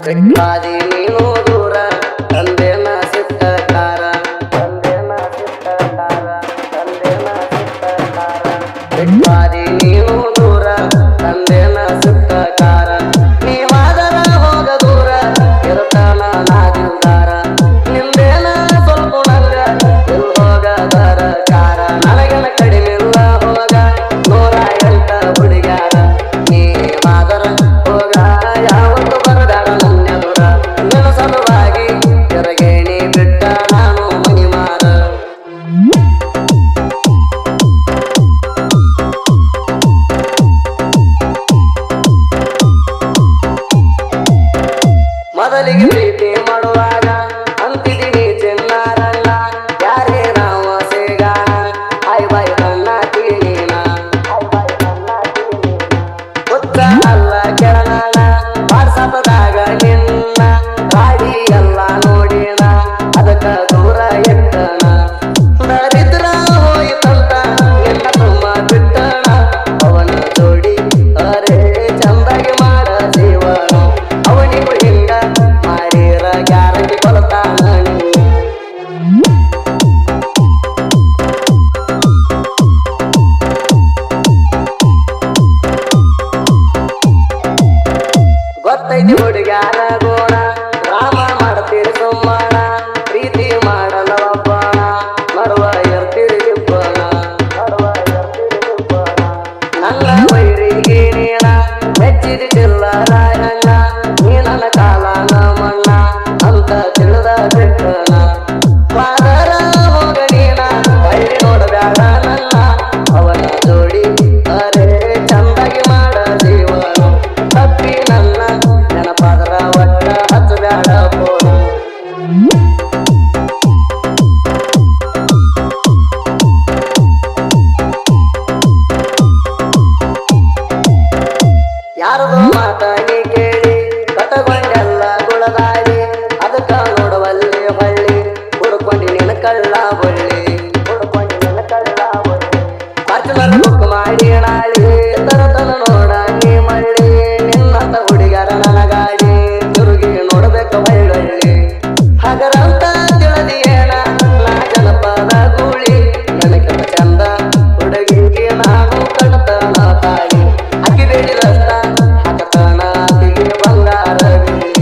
ಬಿಟ್ಟಾದಿ ನೀನು ದೂರ ತಂದೆನ ಸಿಟ್ಟಕಾರ ತಂದೆನ ಸಿಟ್ಟಕಾರ ತಂದೆನ ಸಿಟ್ಟಕಾರ ಬಿಟ್ಟಾದಿ ನೀನು ದೂರ ತಂದೆನ ಸಿಟ್ಟಕಾರ ನೀವಾದರ ಹೋಗ ದೂರ ಇರ್ತಾನ ನಾದಿಲ್ದಾರ ನಿಂದೇನ ಸ್ವಲ್ಪ ನಂಗ ಇಲ್ ಹೋಗದರ ಕಾರ ನನಗನ ಕಡಿಮಿಲ್ಲ ಹೋಗ 108 ಹುಡುಗ್ಯಾರ ನೀವಾದರ ಹೋಗ ಯಾವತ್ತು ಬರದಾಡ ನನ್ನೆದುರ ನಿನ್ನ ಸಲುವಾಗಿ ಎರಗೇಣಿ ಬಿಟ್ಟ ನಾನು ಮನಿಮಾರ ಮೊದಲಿಗೆ ಪ್ರೀತಿ ಮಾಡುವಾಗ ಅಂತಿದ್ದೀನಿ ಚಿನ್ನಾರಣ್ಣ ಯಾರೇ ನಾವು ಸೇಗಾಣ ಆಯ್ ಬಾಯ್ ನನ್ನ ತೀನೀನ ಗೊತ್ತ ಅಲ್ಲ ಕೆಳನಾಣ ವಾಟ್ಸಪ್ದಾಗ ನಿನ್ನ ಗಾಡಿ ಎಲ್ಲ ನೋಡಿನ ಅದಕ್ಕ ದೂರ ಎಟ್ಟಣ ದರಿದ್ರ ಹೋಯಿತಂತ ನಿನ್ನ ತುಂಬ ಬಿಟ್ಟಣ ಅವನ ಜೋಡಿ ಅರೇ ಚಂದಾಗಿ ಮಾಡ ಜೀವನ ಅವನಿಗೂ ಹಿಂಗ ಮಾಡಿರ ಗ್ಯಾರಂಟಿ ಕೊಲ್ತಾನ ಗೊತ್ತೈತಿ ಹುಡುಗ್ಯಾರ ಗೋಣ ರಾಮ ಮಾಡ್ತೀರಿ ಸುಮ್ಮಣ ಪ್ರೀತಿ ಮಾಡಲ್ಲ ಒಬ್ಬಣ ನಡುವ ಇರ್ತೀರಿ ಇಬ್ಬಣ ನನ್ನ ವೈರಿಗೆ ನೀನ ಮೆಚ್ಚಿದ ಚಿಲ್ಲರಾಯಣ್ಣ ನೀ ನನ್ನ ಕಾಲನ ಮಣ್ಣ ಅಂತ ತಿಳಿದ ಬಿಟ್ಟಣ ಪಾದರ ಹೋಗ ನೀನ ಬೈರಿ ನೋಡಬ್ಯಾಡ ನನ್ನ ಅವನ ಜೋಡಿ ಅರೇ ಚಂದಾಗಿ ಮಾಡ ಜೀವನ ತಪ್ಪಿ ನನ್ನ ನೆನಪಾದರ ಒಟ್ಟ ಹಚ್ಚಬ್ಯಾಡ ಫೋನ ಯಾರದು ಮಾತ ನೀ ಕೇಳಿ ಕಟಗೊಂಡೆಲ್ಲ ಗುಳದಾಡಿ ಅದಕ್ಕ ನೋಡುವಲ್ಲಿ ಹೊಳ್ಳಿ ಹುಡ್ಕೊಂಡಿ ನಿನ್ನ ಕಳ್ಳ ಬಳ್ಳಿ ಹುಡ್ಕೊಂಡಿ ನಿನ್ನ ಕಳ್ಳ ಬಳ್ಳಿ ಫಾರ್ಚುನರ್ ಬುಕ್ ಮಾಡಿ ನಾಳಿ ತರತನ ನೋಡ ನೀ ಮಳ್ಳಿ ನಿನ್ನಂತ ಹುಡುಗ್ಯಾರ ನನ್ನ ಗಾಡಿ ತಿರುಗಿ ನೋಡ್ಬೇಕು ಬಳ್ಳಿ ಹಗರಂತ ತಿಳಿದಿಯೇನ ನಾ ಜನಪದ ಗೂಳಿ ನನಗೆ ಚಂದ ಹುಡುಗಿಗೆ ನಾನು ಕಣ್ತನ ತಾಳಿ ಅಕ್ಕಿ ಬೇಡಿ ರಸ್ತ ಹಾಕತನ ಅಕ್ಕಿಗೆ ಬಂಗಾರ ಬಿಳಿ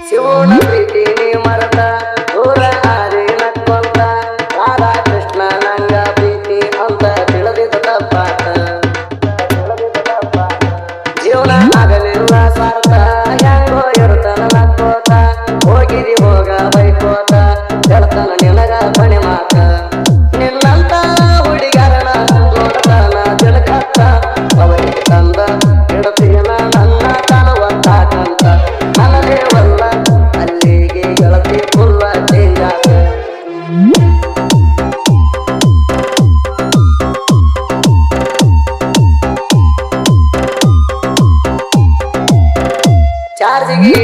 ಶಿವನ ಪ್ರೀತಿ ನೀ ಮರತ ದೂರ ಹಾರಿ ನಕ್ಕೊಂತ ರಾಧಾ ಕೃಷ್ಣ ನಂಗ ಪ್ರೀತಿ ಅಂತ ತಿಳಿದಿದ್ದ ತಪ್ಪಾತ ಜೀವನ ಆಗಲಿಲ್ಲ ಸ್ವಾರ್ಥ ಹೆಂಗೋ ಇರ್ತನ ನಕ್ಕೋತ ಹೋಗಿದಿ ಹೋಗ ಬೈಕೋತ ಹೇಳ್ತಾನ ನಿನಗ ಬಣೆ ಮಾತ ನಿನ್ನಂತ ಹುಡುಗರನ ನೋಡ್ತಾನ ತಿಳ್ಕತ್ತ ಅವರಿಗೆ ತಂದ ಇಡತೀನ ನನ್ನ ಕಾಣುವಂತ ಕಂತ ನನಗೆ ಒಲ್ಲ ಅಲ್ಲಿಗೆ ಗೆಳತಿ ಫುಲ್ಲ ಚೇಂಜ್ ಆತ ಚಾರ್ಜಿಗೆ